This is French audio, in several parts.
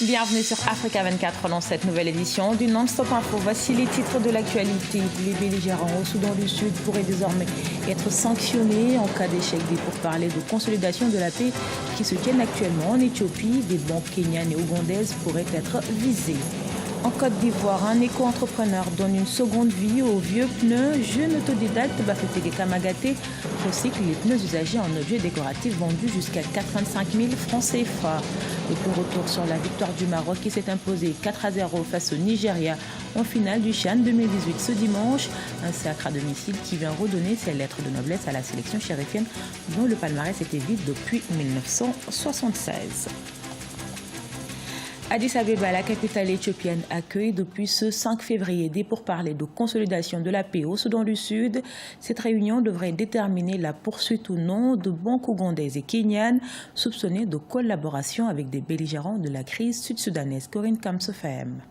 Bienvenue sur Africa 24 dans cette nouvelle édition du Non-Stop Info. Voici les titres de l'actualité. Les belligérants au Soudan du Sud pourraient désormais être sanctionnés en cas d'échec des pourparlers de consolidation de la paix qui se tiennent actuellement en Éthiopie. Des banques kenyanes et ougandaises pourraient être visées. En Côte d'Ivoire, un éco-entrepreneur donne une seconde vie aux vieux pneus. Jeune autodidacte Bafeteke Kamagaté recycle les pneus usagés en objets décoratifs vendus jusqu'à 85 000 francs CFA. Et pour retour sur la victoire du Maroc qui s'est imposée 4-0 face au Nigeria en finale du CHAN 2018 ce dimanche. Un sacre à domicile qui vient redonner ses lettres de noblesse à la sélection chérifienne dont le palmarès était vide depuis 1976. Addis Abeba, la capitale éthiopienne, accueille depuis ce 5 février des pourparlers de consolidation de la paix au Soudan du Sud. Cette réunion devrait déterminer la poursuite ou non de banques ougandaises et kenyanes soupçonnées de collaboration avec des belligérants de la crise sud-soudanaise. Corinne Kamsofem.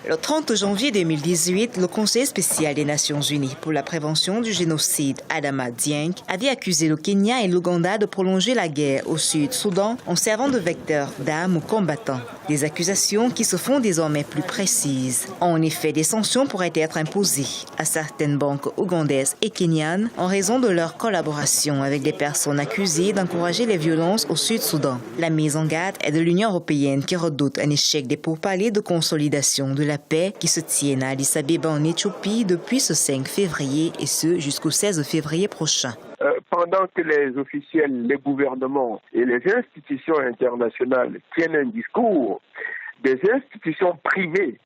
Le 30 janvier 2018, le Conseil spécial des Nations Unies pour la prévention du génocide, Adama Dieng, avait accusé le Kenya et l'Ouganda de prolonger la guerre au Sud-Soudan en servant de vecteurs d'armes aux combattants. Des accusations qui se font désormais plus précises. En effet, des sanctions pourraient être imposées à certaines banques ougandaises et kenyanes en raison de leur collaboration avec des personnes accusées d'encourager les violences au Sud-Soudan. La mise en garde est de l'Union européenne qui redoute un échec des pourparlers de consolidation de la paix qui se tiennent à Addis Abeba en Éthiopie depuis ce 5 février et ce jusqu'au 16 février prochain. Pendant que les officiels, les gouvernements et les institutions internationales tiennent un discours, des institutions privées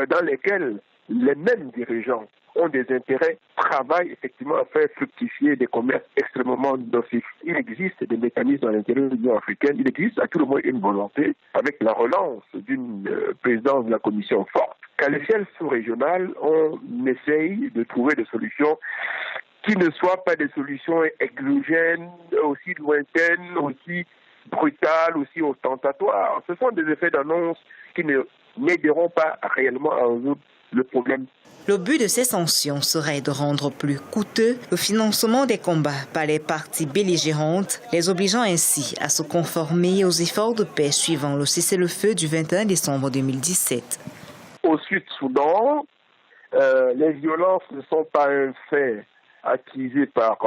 dans lesquelles les mêmes dirigeants ont des intérêts, travaillent effectivement à faire fructifier des commerces extrêmement nocifs. Il existe des mécanismes à l'intérieur de l'Union africaine, il existe à tout le moins une volonté, avec la relance d'une présidence de la Commission forte, qu'à l'échelle sous-régionale, on essaye de trouver des solutions qui ne soient pas des solutions exogènes, aussi lointaines, aussi brutales, aussi ostentatoires. Ce sont des effets d'annonce qui n'aideront pas réellement à résoudre le problème. Le but de ces sanctions serait de rendre plus coûteux le financement des combats par les parties belligérantes, les obligeant ainsi à se conformer aux efforts de paix suivant le cessez-le-feu du 21 décembre 2017. Au Sud-Soudan, les violences ne sont pas un fait attisé par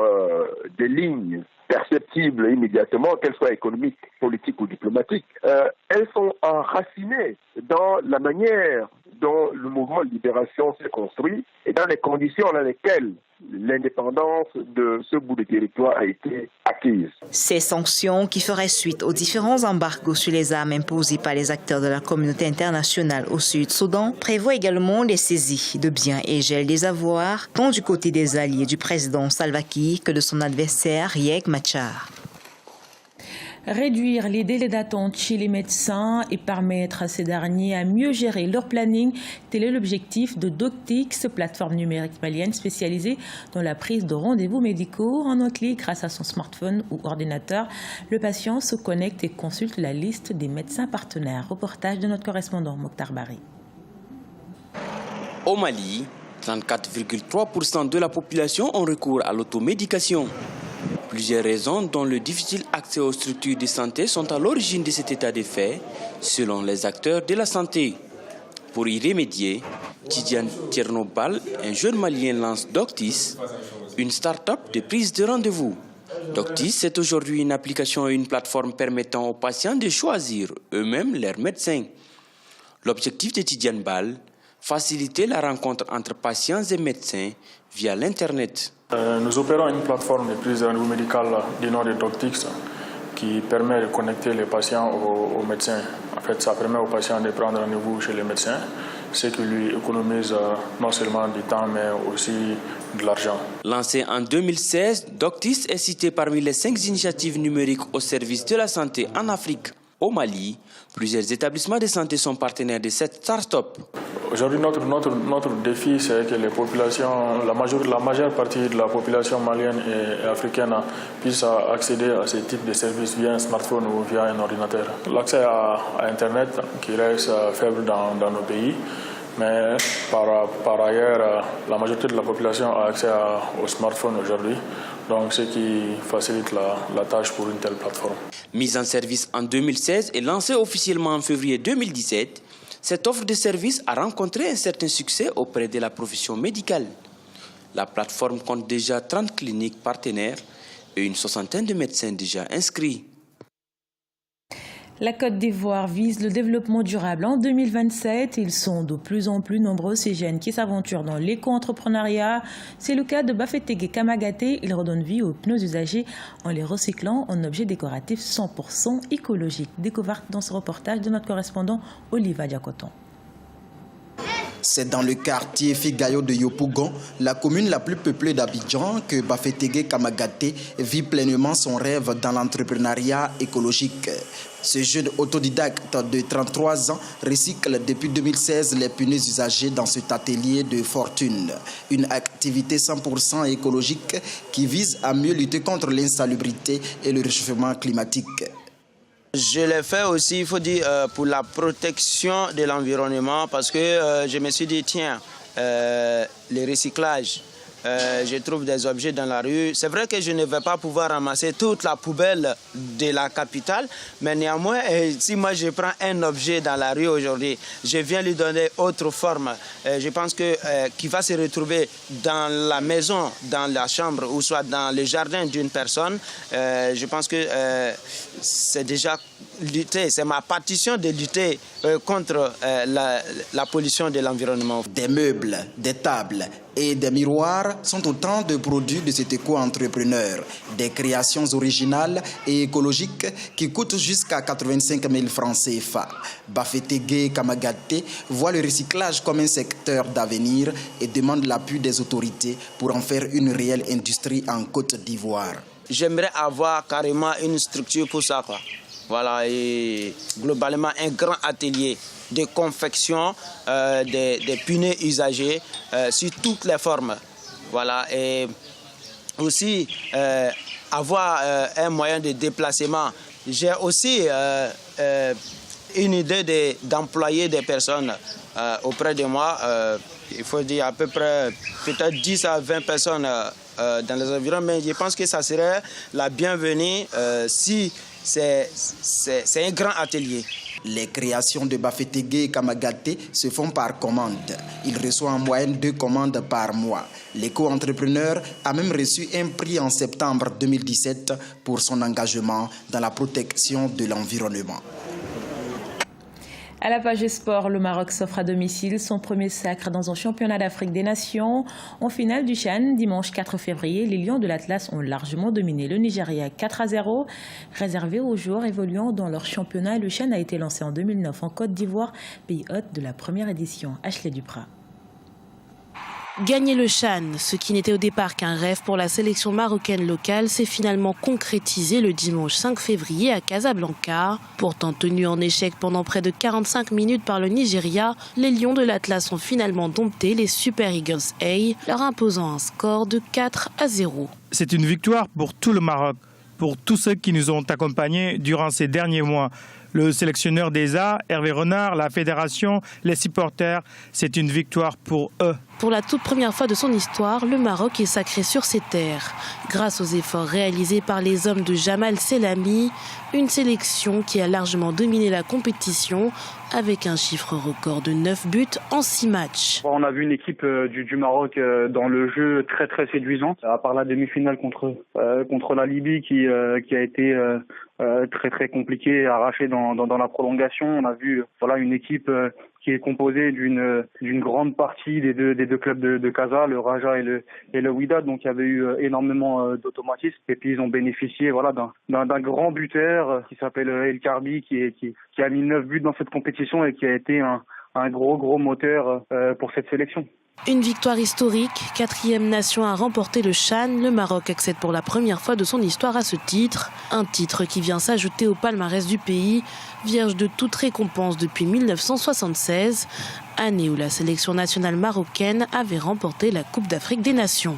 des lignes perceptibles immédiatement, qu'elles soient économiques, politiques ou diplomatiques. Elles sont enracinées dans la manière dont le mouvement de libération s'est construit et dans les conditions dans lesquelles l'indépendance de ce bout de territoire a été acquise. Ces sanctions qui feraient suite aux différents embargos sur les armes imposés par les acteurs de la communauté internationale au Sud-Soudan prévoient également les saisies de biens et gel des avoirs, tant du côté des alliés du président Salva Kiir que de son adversaire Riek Machar. Réduire les délais d'attente chez les médecins et permettre à ces derniers à mieux gérer leur planning, tel est l'objectif de Doctix, plateforme numérique malienne spécialisée dans la prise de rendez-vous médicaux. En un clic, grâce à son smartphone ou ordinateur, le patient se connecte et consulte la liste des médecins partenaires. Reportage de notre correspondant Mokhtar Bari. Au Mali, 34,3% de la population ont recours à l'automédication. Plusieurs raisons, dont le difficile accès aux structures de santé, sont à l'origine de cet état de fait, selon les acteurs de la santé. Pour y remédier, Tidiane Tchernobal, un jeune Malien, lance Doctis, une start-up de prise de rendez-vous. Doctis, c'est aujourd'hui une application et une plateforme permettant aux patients de choisir eux-mêmes leurs médecins. L'objectif de Tidiane Bal, faciliter la rencontre entre patients et médecins via l'Internet. Nous opérons une plateforme de prise de rendez-vous médical du nom de Doctix qui permet de connecter les patients aux médecins. En fait, ça permet aux patients de prendre rendez-vous chez les médecins, ce qui lui économise non seulement du temps mais aussi de l'argent. Lancé en 2016, Doctis est cité parmi les 5 initiatives numériques au service de la santé en Afrique. Au Mali, plusieurs établissements de santé sont partenaires de cette start-up. Aujourd'hui, notre défi, c'est que les populations, la majeure partie de la population malienne et africaine puisse accéder à ce type de services via un smartphone ou via un ordinateur. L'accès à Internet, qui reste faible dans nos pays, Mais par ailleurs, la majorité de la population a accès au smartphone aujourd'hui, donc ce qui facilite la tâche pour une telle plateforme. Mise en service en 2016 et lancée officiellement en février 2017, cette offre de service a rencontré un certain succès auprès de la profession médicale. La plateforme compte déjà 30 cliniques partenaires et une soixantaine de médecins déjà inscrits. La Côte d'Ivoire vise le développement durable en 2027. Ils sont de plus en plus nombreux, ces jeunes qui s'aventurent dans l'éco-entrepreneuriat. C'est le cas de Bafetegue Kamagaté. Il redonne vie aux pneus usagés en les recyclant en objets décoratifs 100% écologiques. Découverte dans ce reportage de notre correspondant Oliva Diakoton. C'est dans le quartier Figayo de Yopougon, la commune la plus peuplée d'Abidjan, que Bafetegue Kamagaté vit pleinement son rêve dans l'entrepreneuriat écologique. Ce jeune autodidacte de 33 ans recycle depuis 2016 les pneus usagés dans cet atelier de fortune. Une activité 100% écologique qui vise à mieux lutter contre l'insalubrité et le réchauffement climatique. Je l'ai fait aussi, il faut dire, pour la protection de l'environnement parce que je me suis dit, tiens, le recyclage, je trouve des objets dans la rue. C'est vrai que je ne vais pas pouvoir ramasser toute la poubelle de la capitale, mais néanmoins, si moi je prends un objet dans la rue aujourd'hui, je viens lui donner autre forme. Je pense que qu'il va se retrouver dans la maison, dans la chambre ou soit dans le jardin d'une personne. Je pense que c'est déjà lutter, c'est ma partition de lutter contre la pollution de l'environnement. Des meubles, des tables et des miroirs sont autant de produits de cet éco-entrepreneur. Des créations originales et écologiques qui coûtent jusqu'à 85 000 francs CFA. Bafetegue Kamagaté voit le recyclage comme un secteur d'avenir et demande l'appui des autorités pour en faire une réelle industrie en Côte d'Ivoire. J'aimerais avoir carrément une structure pour ça, quoi. Voilà, et globalement un grand atelier de confection des pneus usagés sur toutes les formes. Voilà, et aussi avoir un moyen de déplacement. J'ai aussi une idée d'employer des personnes auprès de moi. Il faut dire à peu près peut-être 10 à 20 personnes dans les environs, mais je pense que ça serait la bienvenue si c'est un grand atelier. Les créations de Bafetegue Kamagaté se font par commande. Il reçoit en moyenne 2 commandes par mois. L'éco-entrepreneur a même reçu un prix en septembre 2017 pour son engagement dans la protection de l'environnement. À la page sport, le Maroc s'offre à domicile son premier sacre dans un championnat d'Afrique des Nations. En finale du CHAN, dimanche 4 février, les Lions de l'Atlas ont largement dominé le Nigeria 4-0. Réservé aux joueurs évoluant dans leur championnat, le CHAN a été lancé en 2009 en Côte d'Ivoire, pays hôte de la première édition. Ashley Duprat. Gagner le CHAN, ce qui n'était au départ qu'un rêve pour la sélection marocaine locale, s'est finalement concrétisé le dimanche 5 février à Casablanca. Pourtant tenu en échec pendant près de 45 minutes par le Nigeria, les Lions de l'Atlas ont finalement dompté les Super Eagles A, leur imposant un score de 4-0. C'est une victoire pour tout le Maroc, pour tous ceux qui nous ont accompagnés durant ces derniers mois. Le sélectionneur des A, Hervé Renard, la fédération, les supporters, c'est une victoire pour eux. Pour la toute première fois de son histoire, le Maroc est sacré sur ses terres. Grâce aux efforts réalisés par les hommes de Jamal Selami, une sélection qui a largement dominé la compétition avec un chiffre record de 9 buts en 6 matchs. On a vu une équipe du Maroc dans le jeu très très séduisante, à part la demi-finale contre la Libye qui a été très très compliquée, arrachée dans la prolongation. On a vu une équipe qui est composée d'une grande partie des deux clubs de Casa, le Raja et le Wydad. Donc il y avait eu énormément d'automatisme. Et puis ils ont bénéficié d'un grand buteur qui s'appelle El Karbi qui a mis 9 buts dans cette compétition et qui a été un gros moteur pour cette sélection. Une victoire historique, 4e nation à remporter le CHAN, le Maroc accède pour la première fois de son histoire à ce titre. Un titre qui vient s'ajouter au palmarès du pays, vierge de toute récompense depuis 1976, année où la sélection nationale marocaine avait remporté la Coupe d'Afrique des Nations.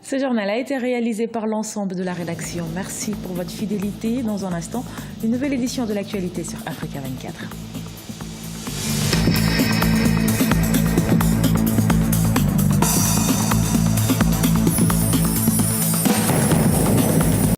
Ce journal a été réalisé par l'ensemble de la rédaction. Merci pour votre fidélité. Dans un instant, une nouvelle édition de l'actualité sur Africa 24.